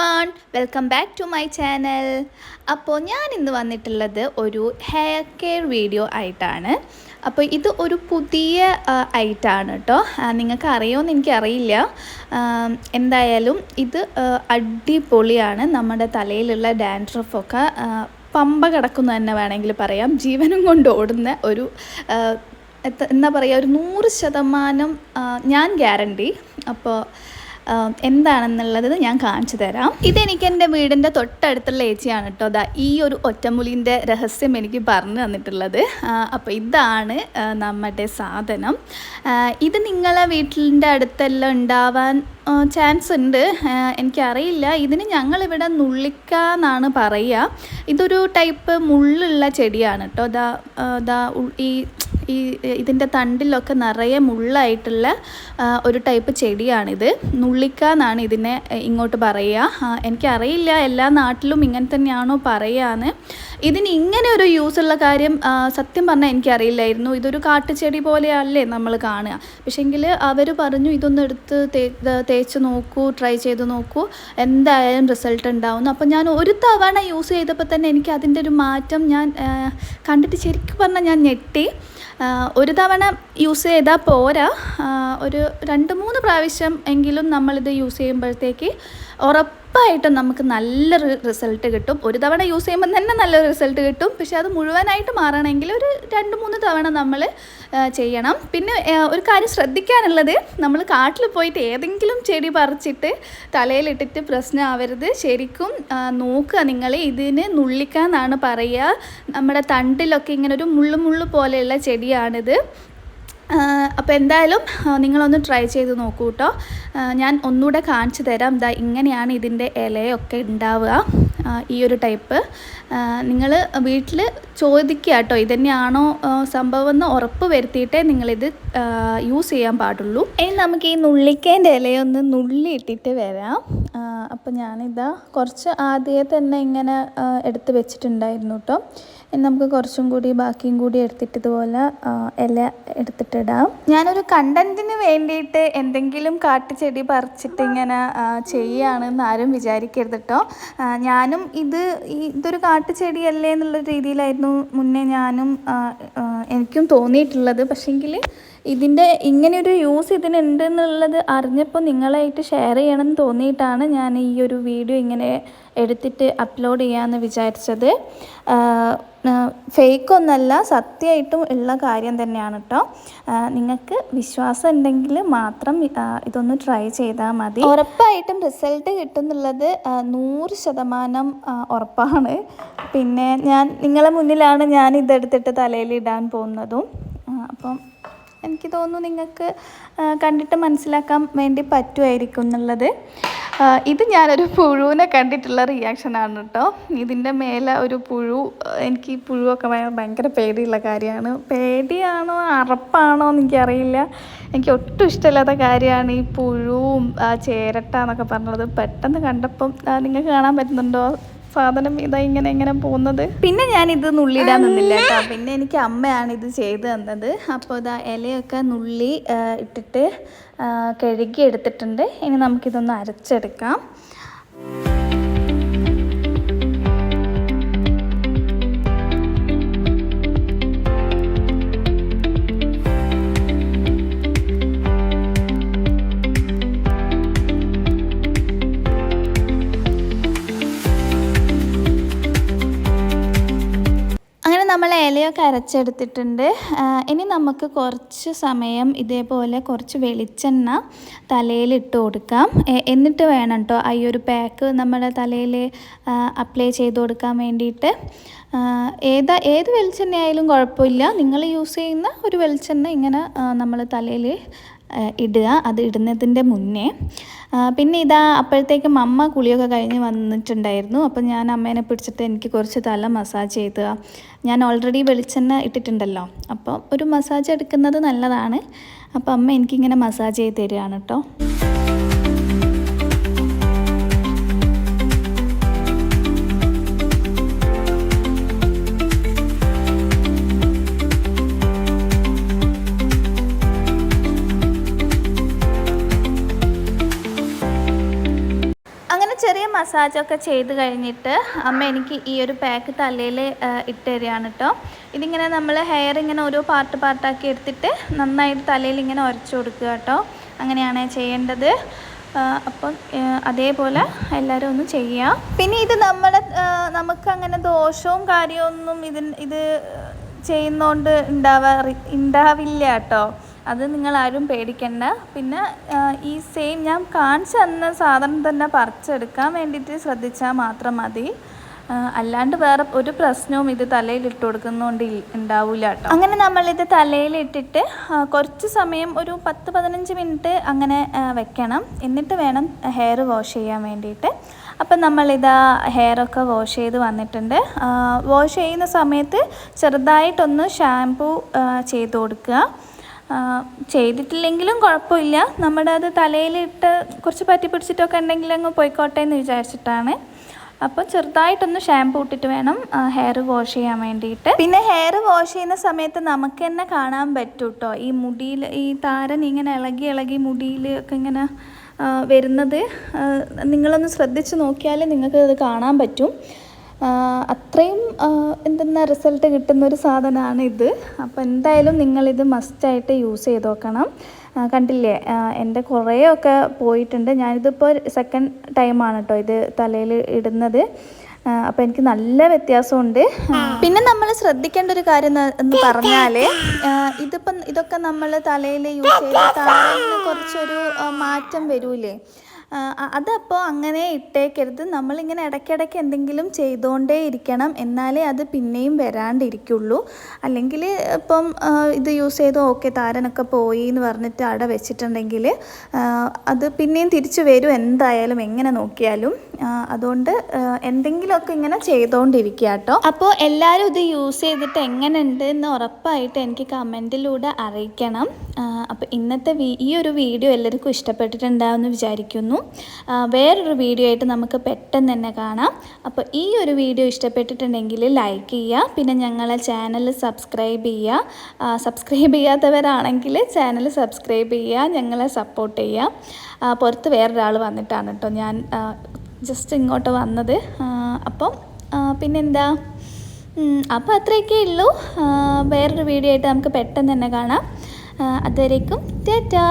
Everyone, welcome back to my channel. അപ്പോൾ ഞാൻ ഇന്ന് വന്നിട്ടുള്ളത് ഒരു ഹെയർ കെയർ വീഡിയോ ആയിട്ടാണ്. അപ്പോൾ ഇത് ഒരു പുതിയ ഐറ്റാണ് കേട്ടോ. നിങ്ങൾക്ക് അറിയുമോയെന്ന് എനിക്കറിയില്ല. എന്തായാലും ഇത് അടിപൊളിയാണ്. നമ്മുടെ തലയിലുള്ള ഡാൻഡ്രഫൊക്കെ പമ്പ കിടക്കുന്ന തന്നെ വേണമെങ്കിൽ പറയാം. ജീവനും കൊണ്ട് ഓടുന്ന ഒരു എന്താ പറയുക, ഒരു 100% ഞാൻ ഗ്യാരണ്ടി. അപ്പോൾ എന്താണെന്നുള്ളത് ഞാൻ കാണിച്ചു തരാം. ഇതെനിക്ക് എൻ്റെ വീടിൻ്റെ തൊട്ടടുത്തുള്ള ഏച്ചിയാണ് കേട്ടോ. ഈ ഒരു ഒറ്റമുലിൻ്റെ രഹസ്യം എനിക്ക് പറഞ്ഞു തന്നിട്ടുള്ളത്. അപ്പോൾ ഇതാണ് നമ്മുടെ സാധനം. ഇത് നിങ്ങളെ വീട്ടിൻ്റെ അടുത്തെല്ലാം ഉണ്ടാവാൻ ചാൻസ് ഉണ്ട്, എനിക്കറിയില്ല. ഇതിന് ഞങ്ങളിവിടെ നുള്ളിക്ക എന്നാണ് പറയുക. ഇതൊരു ടൈപ്പ് മുള്ളുള്ള ചെടിയാണ് കേട്ടോ. ഇതിൻ്റെ തണ്ടിലൊക്കെ നിറയെ മുള്ളായിട്ടുള്ള ഒരു ടൈപ്പ് ചെടിയാണിത്. നുള്ളിക്ക എന്നാണ് ഇതിനെ ഇങ്ങോട്ട് പറയുക. എനിക്കറിയില്ല എല്ലാ നാട്ടിലും ഇങ്ങനെ തന്നെയാണോ പറയുകയെന്ന്. ഇതിന് ഇങ്ങനെ ഒരു യൂസുള്ള കാര്യം സത്യം പറഞ്ഞാൽ എനിക്കറിയില്ലായിരുന്നു. ഇതൊരു കാട്ടുചെടി പോലെയല്ലേ നമ്മൾ കാണുക. പക്ഷേങ്കിൽ അവർ പറഞ്ഞു ഇതൊന്ന് എടുത്ത് തേച്ച് നോക്കൂ, ട്രൈ ചെയ്ത് നോക്കൂ, എന്തായാലും റിസൾട്ട് ഉണ്ടാവുന്നു. അപ്പോൾ ഞാൻ ഒരു തവണ യൂസ് ചെയ്തപ്പോൾ തന്നെ എനിക്ക് അതിൻ്റെ ഒരു മാറ്റം ഞാൻ കണ്ടിട്ട് ശരിക്കും പറഞ്ഞാൽ ഞാൻ ഞെട്ടി. ഒരു തവണ യൂസ് ചെയ്താൽ പോരാ, ഒരു 2-3 പ്രാവശ്യം എങ്കിലും നമ്മളിത് യൂസ് ചെയ്യുമ്പോഴത്തേക്ക് ഉറപ്പായിട്ടും നമുക്ക് നല്ലൊരു റിസൾട്ട് കിട്ടും. ഒരു തവണ യൂസ് ചെയ്യുമ്പോൾ തന്നെ നല്ലൊരു റിസൾട്ട് കിട്ടും. പക്ഷേ അത് മുഴുവനായിട്ട് മാറണമെങ്കിൽ ഒരു 2-3 തവണ നമ്മൾ ചെയ്യണം. പിന്നെ ഒരു കാര്യം ശ്രദ്ധിക്കാനുള്ളത്, നമ്മൾ കാട്ടിൽ പോയിട്ട് ഏതെങ്കിലും ചെടി പറിച്ചിട്ട് തലയിലിട്ടിട്ട് പ്രശ്നമാവരുത്. ശരിക്കും നോക്കുക നിങ്ങൾ. ഇതിന് നുള്ളിക്കാന്നാണ് പറയുക. നമ്മുടെ തണ്ടിലൊക്കെ ഇങ്ങനെ ഒരു മുള്ളു പോലെയുള്ള ചെടിയാണിത്. അപ്പോൾ എന്തായാലും നിങ്ങളൊന്ന് ട്രൈ ചെയ്ത് നോക്കൂ കേട്ടോ. ഞാൻ ഒന്നുകൂടെ കാണിച്ചു തരാം. ഇങ്ങനെയാണ് ഇതിൻ്റെ ഇലയൊക്കെ ഉണ്ടാവുക, ഈ ഒരു ടൈപ്പ്. നിങ്ങൾ വീട്ടിൽ ചോദിക്കുക കേട്ടോ, ഇതന്നെയാണോ സംഭവം എന്ന് ഉറപ്പ് വരുത്തിയിട്ടേ നിങ്ങളിത് യൂസ് ചെയ്യാൻ പാടുള്ളൂ. ഇനി നമുക്ക് ഈ നുള്ളിക്കേൻ്റെ ഇലയൊന്ന് നുള്ളിയിട്ടിട്ട് വരാം. അപ്പോൾ ഞാനിതാ കുറച്ച് ആദ്യമേ തന്നെ ഇങ്ങനെ എടുത്ത് വെച്ചിട്ടുണ്ടായിരുന്നു കേട്ടോ. ഇനി നമുക്ക് കുറച്ചും കൂടി ബാക്കിയും കൂടി എടുത്തിട്ട് ഇതുപോലെ ഇല എടുത്തിട്ടിടാം. ഞാനൊരു കണ്ടൻറ്റിന് വേണ്ടിയിട്ട് എന്തെങ്കിലും കാട്ടുചെടി പറിച്ചിട്ട് ഇങ്ങനെ ചെയ്യുകയാണെന്ന് ആരും വിചാരിക്കരുത് കേട്ടോ. ഞാനും ഇതൊരു കാട്ടുചെടിയല്ലേ എന്നുള്ള രീതിയിലായിരുന്നു മുന്നേ എനിക്കും തോന്നിയിട്ടുള്ളത്. പക്ഷേങ്കിൽ ഇതിൻ്റെ ഇങ്ങനെയൊരു യൂസ് ഇതിനുണ്ട് എന്നുള്ളത് അറിഞ്ഞപ്പോൾ നിങ്ങളായിട്ട് ഷെയർ ചെയ്യണമെന്ന് തോന്നിയിട്ടാണ് ഞാൻ ഈ ഒരു വീഡിയോ ഇങ്ങനെ എടുത്തിട്ട് അപ്ലോഡ് ചെയ്യാമെന്ന് വിചാരിച്ചത്. ഫേക്കൊന്നല്ല, സത്യമായിട്ടും ഉള്ള കാര്യം തന്നെയാണ് കേട്ടോ. നിങ്ങൾക്ക് വിശ്വാസം ഉണ്ടെങ്കിൽ മാത്രം ഇതൊന്ന് ട്രൈ ചെയ്താൽ മതി. ഉറപ്പായിട്ടും റിസൾട്ട് കിട്ടുന്നുള്ളത് 100% ഉറപ്പാണ്. പിന്നെ നിങ്ങളെ മുന്നിലാണ് ഞാൻ ഇതെടുത്തിട്ട് തലയിലിടാൻ പോകുന്നതും. അപ്പം എനിക്ക് തോന്നുന്നു നിങ്ങൾക്ക് കണ്ടിട്ട് മനസ്സിലാക്കാൻ വേണ്ടി പറ്റുമായിരിക്കും എന്നുള്ളത്. ഇത് ഞാനൊരു പുഴുവിനെ കണ്ടിട്ടുള്ള റിയാക്ഷനാണ് കേട്ടോ. ഇതിൻ്റെ മേലെ ഒരു പുഴു, എനിക്ക് ഈ പുഴുവൊക്കെ ഭയങ്കര പേടിയുള്ള കാര്യമാണ്. പേടിയാണോ അറപ്പാണോ എന്ന് എനിക്കറിയില്ല. എനിക്ക് ഒട്ടും ഇഷ്ടമില്ലാത്ത കാര്യമാണ് ഈ പുഴുവും ചേരട്ട എന്നൊക്കെ പറഞ്ഞത്. പെട്ടെന്ന് കണ്ടപ്പം നിങ്ങൾക്ക് കാണാൻ പറ്റുന്നുണ്ടോ സാധനം ഇതാ ഇങ്ങനെ പോകുന്നത്. പിന്നെ ഞാനിത് നുള്ളിയിടാൻ നിന്നില്ല കേട്ടോ. പിന്നെ എനിക്ക് അമ്മയാണ് ഇത് ചെയ്ത് തന്നത്. അപ്പോൾ ഇതാ ഇലയൊക്കെ നുള്ളി ഇട്ടിട്ട് കഴുകി എടുത്തിട്ടുണ്ട്. ഇനി നമുക്കിതൊന്ന് അരച്ചെടുക്കാം. നമ്മൾ ഇലയൊക്കെ അരച്ചെടുത്തിട്ടുണ്ട്. ഇനി നമുക്ക് കുറച്ച് സമയം ഇതേപോലെ കുറച്ച് വെളിച്ചെണ്ണ തലയിൽ കൊടുക്കാം. എന്നിട്ട് വേണം കേട്ടോ ഈ ഒരു പാക്ക് നമ്മുടെ തലയിൽ അപ്ലൈ ചെയ്ത് കൊടുക്കാൻ വേണ്ടിയിട്ട്. ഏത് വെളിച്ചെണ്ണ ആയാലും കുഴപ്പമില്ല. നിങ്ങൾ യൂസ് ചെയ്യുന്ന ഒരു വെളിച്ചെണ്ണ ഇങ്ങനെ നമ്മൾ തലയിൽ ഇടുക, അത് ഇടുന്നതിൻ്റെ മുന്നേ. പിന്നെ അപ്പോഴത്തേക്കും അമ്മ കുളിയൊക്കെ കഴിഞ്ഞ് വന്നിട്ടുണ്ടായിരുന്നു. അപ്പോൾ ഞാൻ അമ്മേനെ പിടിച്ചിട്ട് എനിക്ക് കുറച്ച് തല മസാജ് ചെയ്ത്, ഞാൻ ഓൾറെഡി വെളിച്ചെണ്ണ ഇട്ടിട്ടുണ്ടല്ലോ, അപ്പോൾ ഒരു മസാജ് എടുക്കുന്നത് നല്ലതാണ്. അപ്പോൾ അമ്മ എനിക്കിങ്ങനെ മസാജ് ചെയ്ത് തരികയാണ് കേട്ടോ. അങ്ങനെ ചെറിയ മസാജൊക്കെ ചെയ്ത് കഴിഞ്ഞിട്ട് അമ്മ എനിക്ക് ഈ ഒരു പാക്ക് തലയിൽ ഇട്ട് തരികയാണ് കേട്ടോ. ഇതിങ്ങനെ നമ്മൾ ഹെയർ ഇങ്ങനെ ഓരോ പാർട്ടാക്കി എടുത്തിട്ട് നന്നായിട്ട് തലയിൽ ഇങ്ങനെ ഉരച്ചു കൊടുക്കുക കേട്ടോ. അങ്ങനെയാണ് ചെയ്യേണ്ടത്. അപ്പം അതേപോലെ എല്ലാവരും ഒന്ന് ചെയ്യുക. പിന്നെ ഇത് നമുക്കങ്ങനെ ദോഷവും കാര്യമൊന്നും ഇത് ചെയ്യുന്നതുകൊണ്ട് ഉണ്ടാവില്ല കേട്ടോ. അത് നിങ്ങളാരും പേടിക്കണ്ട. പിന്നെ ഈ സെയിം ഞാൻ കാണിച്ചു തന്ന സാധനം തന്നെ പറിച്ചെടുക്കാൻ വേണ്ടിയിട്ട് ശ്രദ്ധിച്ചാൽ മാത്രം മതി. അല്ലാണ്ട് വേറെ ഒരു പ്രശ്നവും ഇത് തലയിൽ ഇട്ട് കൊടുക്കുന്നതുകൊണ്ട് ഉണ്ടാവില്ല കേട്ടോ. അങ്ങനെ നമ്മളിത് തലയിലിട്ടിട്ട് കുറച്ച് സമയം ഒരു 10-15 മിനിറ്റ് അങ്ങനെ വെക്കണം. എന്നിട്ട് വേണം ഹെയർ വാഷ് ചെയ്യാൻ വേണ്ടിയിട്ട്. അപ്പം നമ്മളിതാ ഹെയറൊക്കെ വാഷ് ചെയ്ത് വന്നിട്ടുണ്ട്. വാഷ് ചെയ്യുന്ന സമയത്ത് ചെറുതായിട്ടൊന്ന് ഷാംപൂ ചെയ്ത് കൊടുക്കുക. ചെയ്തിട്ടില്ലെങ്കിലും കുഴപ്പമില്ല. നമ്മുടെ അത് തലയിലിട്ട് കുറച്ച് പറ്റി പിടിച്ചിട്ടൊക്കെ ഉണ്ടെങ്കിൽ അങ്ങ് പോയിക്കോട്ടെ എന്ന് വിചാരിച്ചിട്ടാണ്. അപ്പോൾ ചെറുതായിട്ടൊന്ന് ഷാംപൂ ഇട്ടിട്ട് വേണം ഹെയർ വാഷ് ചെയ്യാൻ വേണ്ടിയിട്ട്. പിന്നെ ഹെയർ വാഷ് ചെയ്യുന്ന സമയത്ത് നമുക്ക് തന്നെ കാണാൻ പറ്റും കേട്ടോ, ഈ മുടിയിൽ ഈ താരൻ ഇങ്ങനെ ഇളകി മുടിയിൽ ഒക്കെ ഇങ്ങനെ വരുന്നത്. നിങ്ങളൊന്ന് ശ്രദ്ധിച്ച് നോക്കിയാൽ നിങ്ങൾക്ക് അത് കാണാൻ പറ്റും. അത്രയും റിസൾട്ട് കിട്ടുന്നൊരു സാധനമാണ് ഇത്. അപ്പോൾ എന്തായാലും നിങ്ങളിത് മസ്റ്റായിട്ട് യൂസ് ചെയ്ത് നോക്കണം. കണ്ടില്ലേ, എൻ്റെ കുറേയൊക്കെ പോയിട്ടുണ്ട്. ഞാനിതിപ്പോൾ സെക്കൻഡ് ടൈമാണ് കേട്ടോ ഇത് തലയിൽ ഇടുന്നത്. അപ്പോൾ എനിക്ക് നല്ല വ്യത്യാസമുണ്ട്. പിന്നെ നമ്മൾ ശ്രദ്ധിക്കേണ്ട ഒരു കാര്യം എന്ന് പറഞ്ഞാൽ ഇതൊക്കെ നമ്മൾ തലയിൽ യൂസ് ചെയ്ത് താരന് കുറച്ചൊരു മാറ്റം വരൂലേ, അതപ്പോൾ അങ്ങനെ ഇട്ടേക്കരുത്. നമ്മളിങ്ങനെ ഇടയ്ക്കിടയ്ക്ക് എന്തെങ്കിലും ചെയ്തുകൊണ്ടേ ഇരിക്കണം, എന്നാലേ അത് പിന്നെയും വരാണ്ടിരിക്കുള്ളൂ. അല്ലെങ്കിൽ ഇപ്പം ഇത് യൂസ് ചെയ്ത് ഓക്കെ താരനൊക്കെ പോയി എന്ന് പറഞ്ഞിട്ട് അവിടെ വെച്ചിട്ടുണ്ടെങ്കിൽ അത് പിന്നെയും തിരിച്ചു വരും എന്തായാലും, എങ്ങനെ നോക്കിയാലും. അതുകൊണ്ട് എന്തെങ്കിലുമൊക്കെ ഇങ്ങനെ ചെയ്തുകൊണ്ടിരിക്കുക കേട്ടോ. അപ്പോൾ എല്ലാവരും ഇത് യൂസ് ചെയ്തിട്ട് എങ്ങനെയുണ്ട് എന്ന് ഉറപ്പായിട്ട് എനിക്ക് കമൻറ്റിലൂടെ അറിയിക്കണം. അപ്പോൾ ഇന്നത്തെ ഈ ഒരു വീഡിയോ എല്ലാവർക്കും ഇഷ്ടപ്പെട്ടിട്ടുണ്ടാവുമെന്ന് വിചാരിക്കുന്നു. വേറൊരു വീഡിയോ ആയിട്ട് നമുക്ക് പെട്ടെന്ന് തന്നെ കാണാം. അപ്പോൾ ഈ ഒരു വീഡിയോ ഇഷ്ടപ്പെട്ടിട്ടുണ്ടെങ്കിൽ ലൈക്ക് ചെയ്യുക. പിന്നെ ഞങ്ങളെ ചാനൽ സബ്സ്ക്രൈബ് ചെയ്യുക. സബ്സ്ക്രൈബ് ചെയ്യാത്തവരാണെങ്കിൽ ചാനൽ സബ്സ്ക്രൈബ് ചെയ്യുക, ഞങ്ങളെ സപ്പോർട്ട് ചെയ്യുക. പുറത്ത് വേറൊരാൾ വന്നിട്ടാണ് കേട്ടോ ഞാൻ ജസ്റ്റ് ഇങ്ങോട്ട് വന്നത്. അപ്പം പിന്നെന്താ, അപ്പോൾ അത്രയൊക്കെ ഉള്ളൂ. വേറൊരു വീഡിയോ ആയിട്ട് നമുക്ക് പെട്ടെന്ന് തന്നെ കാണാം. അതുവരേക്കും ടാറ്റാ.